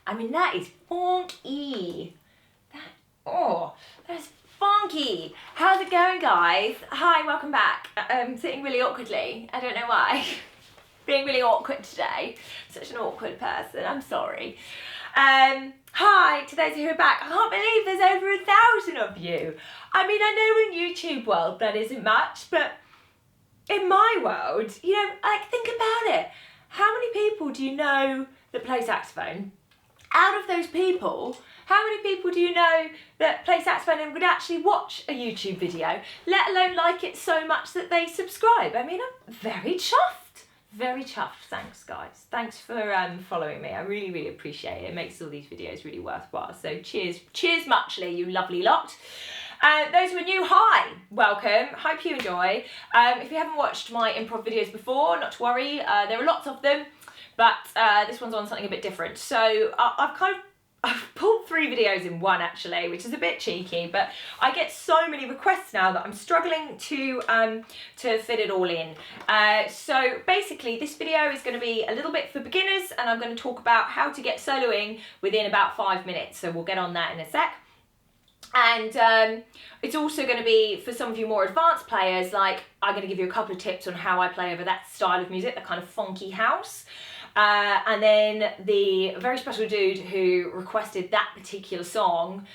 I mean, that is funky. That's funky. How's it going, guys? Hi, welcome back. I'm sitting really awkwardly. I don't know why. Being really awkward today. Such an awkward person. I'm sorry. Hi to those who are back. I can't believe there's over 1,000 of you. I mean, I know in YouTube world that isn't much, but in my world, you know, like, think about it. How many people do you know that play saxophone? Out of those people, how many people do you know that play saxophone and would actually watch a YouTube video, let alone like it so much that they subscribe? I mean, I'm very chuffed. Very chuffed. Thanks, guys. Thanks for following me. I really, really appreciate it. It makes all these videos really worthwhile. So cheers. Cheers muchly, you lovely lot. Those who are new, hi, welcome. Hope you enjoy. If you haven't watched my improv videos before, not to worry. There are lots of them. But this one's on something a bit different. So I've pulled 3 videos in one actually, which is a bit cheeky, but I get so many requests now that I'm struggling to fit it all in. So basically this video is going to be a little bit for beginners, and I'm going to talk about how to get soloing within about 5 minutes. So we'll get on that in a sec. And it's also going to be for some of you more advanced players, like I'm going to give you a couple of tips on how I play over that style of music, the kind of funky house. And then the very special dude who requested that particular song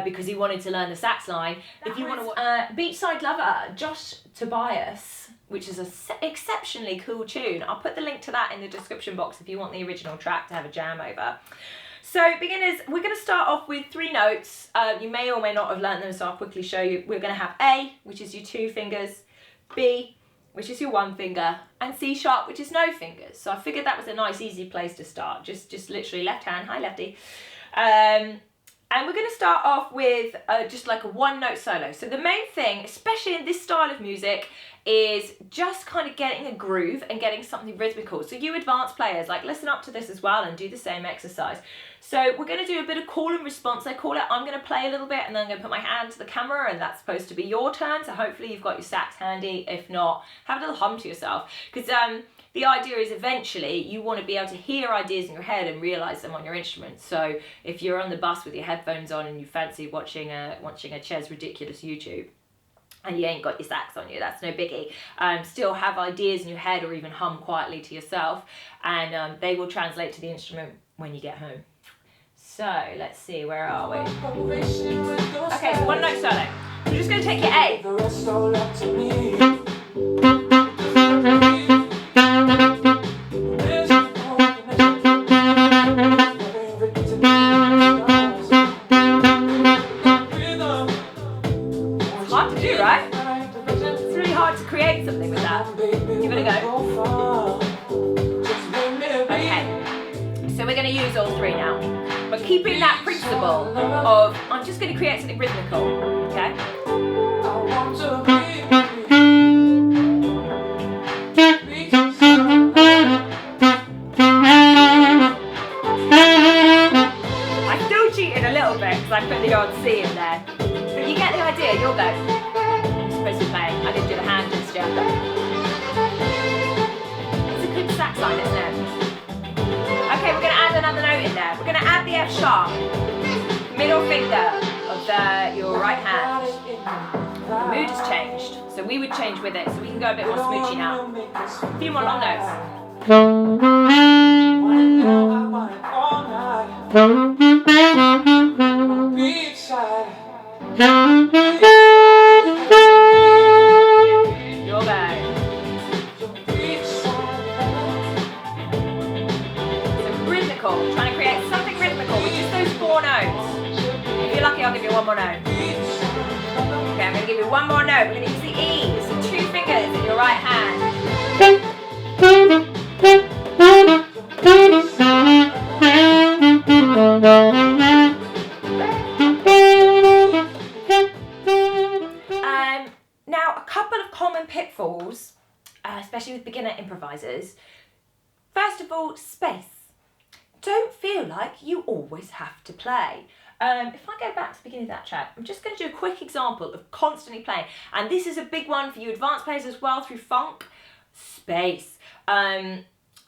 because he wanted to learn the sax line. If you want to watch Beachside Lover, Josh Tobias, which is an exceptionally cool tune. I'll put the link to that in the description box if you want the original track to have a jam over. So beginners, we're going to start off with 3 notes. You may or may not have learned them, so I'll quickly show you. We're going to have A, which is your 2 fingers, B, which is your 1 finger, and C sharp, which is no fingers. So I figured that was a nice, easy place to start. Just literally left hand, hi lefty. And we're going to start off with just like a 1-note solo. So the main thing, especially in this style of music, is just kind of getting a groove and getting something rhythmical. So you advanced players, like, listen up to this as well and do the same exercise. So we're going to do a bit of call and response, I call it. I'm going to play a little bit and then I'm going to put my hand to the camera, and that's supposed to be your turn. So hopefully you've got your sax handy. If not, have a little hum to yourself. Because the idea is eventually you want to be able to hear ideas in your head and realise them on your instrument. So if you're on the bus with your headphones on and you fancy watching a Chez ridiculous YouTube, and you ain't got your sax on you, that's no biggie. Still have ideas in your head or even hum quietly to yourself, and they will translate to the instrument when you get home. So let's see, where are we? Okay, so 1-note solo. We're just going to take your A. It's hard to do, right? It's really hard to create something with that. Give it a go. Okay, so we're going to use all 3 now. But keeping that principle of, I'm just going to create something rhythmical, okay? I still cheated a little bit because I put the odd C in there. But you get the idea, you'll go. I'm supposed to be playing. I didn't do the hand gesture. It's a good sax line, isn't it? Okay, we're going to add another note in there. We're going to add the F sharp, middle finger of your right hand. The mood has changed, so we would change with it, so we can go a bit more smoochy now. A few more long notes. You'll go. Trying to create something rhythmical with just those 4 notes. If you're lucky, I'll give you 1 more note. Okay, I'm going to give you 1 more note. We're going to use the E. So 2 fingers in your right common pitfalls, especially with beginner improvisers. First of all, space. Don't feel like you always have to play. If I go back to the beginning of that chat, I'm just going to do a quick example of constantly playing. And this is a big one for you advanced players as well through funk. Space.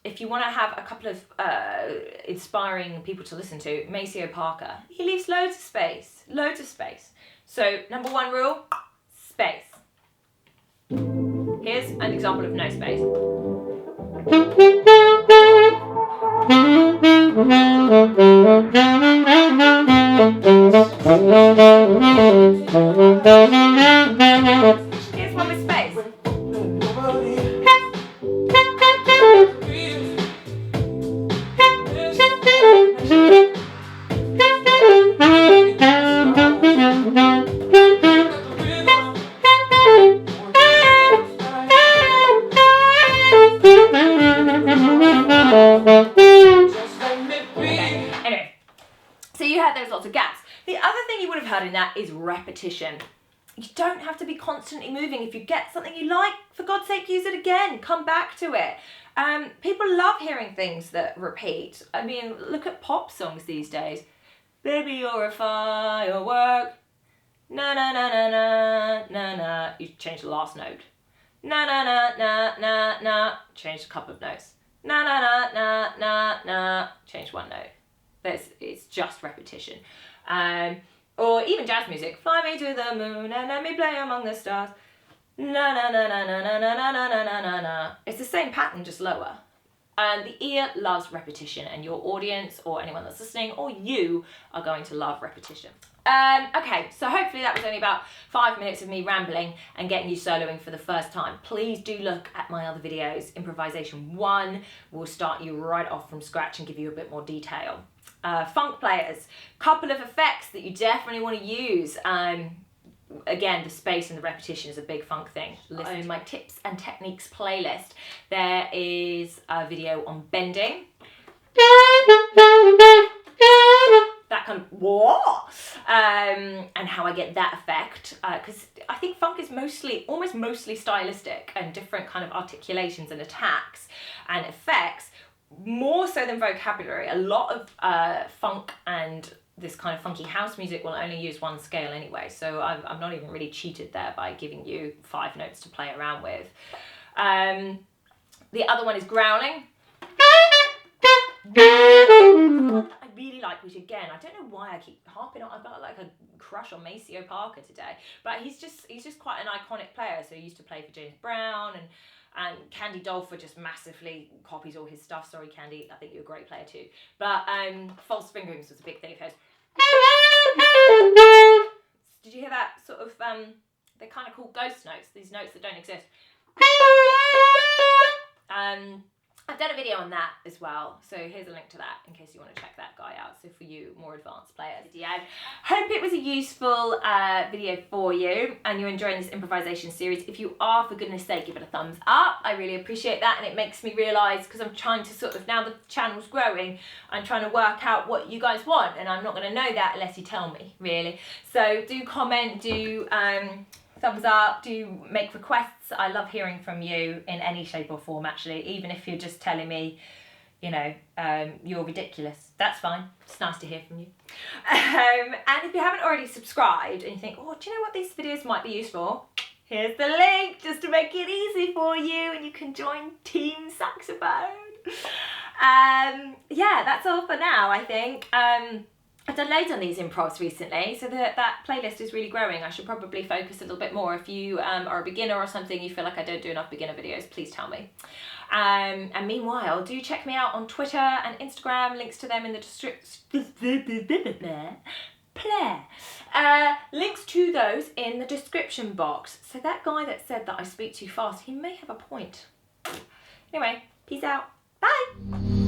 If you want to have a couple of inspiring people to listen to, Maceo Parker, he leaves loads of space. Loads of space. So, number one rule, space. Here's an example of no space. Here's one with space. Anyway, so you had those lots of gaps. The other thing you would have heard in that is repetition. You don't have to be constantly moving. If you get something you like, for God's sake, use it again. Come back to it. People love hearing things that repeat. I mean, look at pop songs these days. Baby, you're a firework. Na na na na na na na. You change the last note. Na na na na na na. Change a couple of notes. Na na na na na na. Change one note. It's just repetition. Or even jazz music. Fly me to the moon and let me play among the stars. Na na na na na na na na na na na na. It's the same pattern, just lower. And the ear loves repetition, and your audience or anyone that's listening or you are going to love repetition. Okay, so hopefully that was only about 5 minutes of me rambling and getting you soloing for the first time. Please do look at my other videos. Improvisation 1 will start you right off from scratch and give you a bit more detail. Funk players, couple of effects that you definitely want to use. Again, the space and the repetition is a big funk thing. In my tips and techniques playlist, there is a video on bending. That kind of what? And how I get that effect, because I think funk is almost mostly stylistic and different kind of articulations and attacks and effects, more so than vocabulary. A lot of funk and this kind of funky house music will only use one scale anyway, so I'm not even really cheated there by giving you 5 notes to play around with. The other one is growling. I really like, which again, I don't know why I keep harping on. I've got like a crush on Maceo Parker today, but he's just quite an iconic player. So he used to play for James Brown, and Candy Dolfer just massively copies all his stuff. Sorry, Candy, I think you're a great player too. But false fingerings was a big thing of his. Did you hear that sort of? They're kind of called ghost notes. These notes that don't exist. I've done a video on that as well, so here's a link to that in case you want to check that guy out. So for you more advanced players. Hope it was a useful video for you and you're enjoying this improvisation series. If you are, for goodness sake, give it a thumbs up. I really appreciate that, and it makes me realise, because I'm trying to sort of, now the channel's growing, I'm trying to work out what you guys want, and I'm not going to know that unless you tell me, really. So do comment, do thumbs up, do make requests. I love hearing from you in any shape or form, actually, even if you're just telling me, you know, you're ridiculous. That's fine. It's nice to hear from you. And if you haven't already subscribed and you think, oh, do you know what, these videos might be useful? Here's the link just to make it easy for you, and you can join Team Saxophone. Yeah, that's all for now, I think. I've done loads on these improvs recently, so that playlist is really growing. I should probably focus a little bit more. If you are a beginner or something, you feel like I don't do enough beginner videos, please tell me. And meanwhile, do check me out on Twitter and Instagram. Links to them in the links to those in the description box. So that guy that said that I speak too fast, he may have a point. Anyway, peace out. Bye.